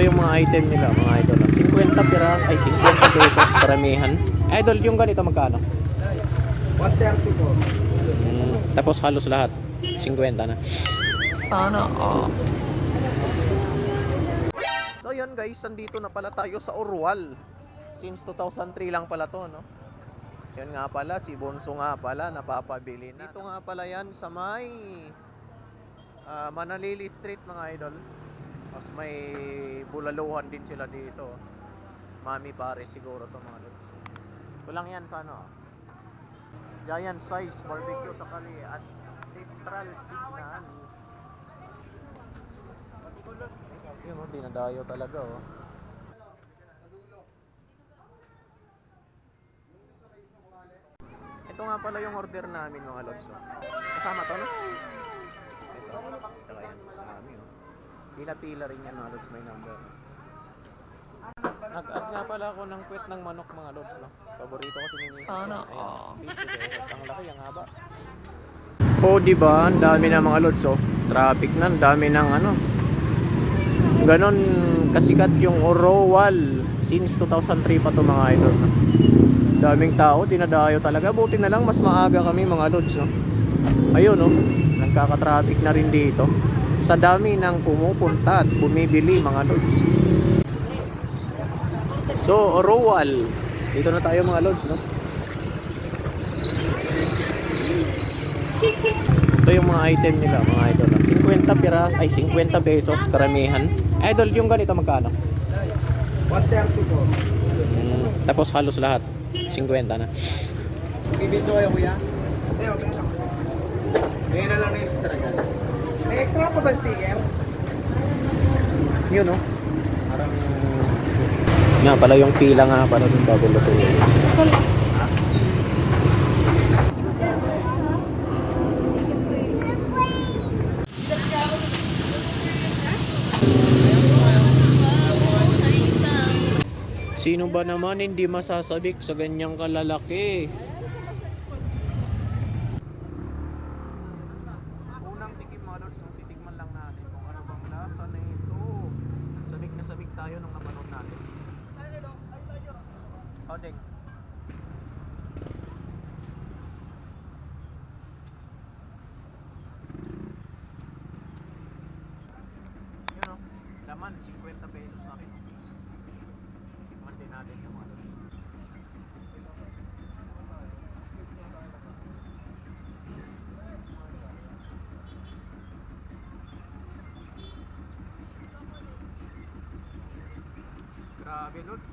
yung mga item nila, mga idol. 50 piras, ay 50 pesos karamihan. Idol, yung ganito magkano? 130 po. Tapos halos lahat, 50 na. Sana all. So yun guys, nandito na pala tayo sa Urwal. Since 2003 lang pala to, no? Yun nga pala, si Bonso nga pala, napapabili na. Dito nga pala yan sa may Manalili Street, mga idol. Tapos may bulaluhan din sila dito. Mami pare siguro to, mga lods. Kulang yan sa ano, Giant Size Barbecue sa Kali at Central Signal. Yun, dinadayo talaga, oh. Ito nga pala yung order namin, mga lods. Kasama to, no? Ito. Saka yan. Marami, oh. Pila-pila rin yan, mga lods. May number. Nag-add nga pala ako ng kwet ng manok, mga lods, no? Paborito ko si Sana all. 50 pesos. Ang laki, ang haba. Oh, diba? Ang dami na, mga lods, oh. Traffic na. Ang dami ng ano. Ganon kasikat yung Urwal. Since 2003 pa to, mga idol, no? Daming tao, dinadayo talaga. Buti na lang mas maaga kami, mga lods, no? Ayun, no? Nagkaka-traffic na rin dito sa dami ng pumupunta at bumibili, mga lods. So, Urwal. Dito na tayo, mga lods, no? Ito yung mga item nila, mga idol, no? 50 piras, ay 50 pesos karamihan. Idol, yung ganito magkano? 130 po. Tapos halos lahat 50 na. Bibidyo kayo, kuya? Ngayon na lang na extra gas. May extra pa ba sticker? Yun, no? Parang nga pala yung pila nga pala dun bago lutuin. Sino ba naman hindi masasabik sa ganyang kalalaki? Unang tikim, mga lods, titikman lang natin kung ano bang lasa na ito. Sabik na sabik tayo nung napanood natin. Odeng. Yun, o. Laman, 50 pesos na rin. Tikman din natin yung mga lods. Grabe, lods.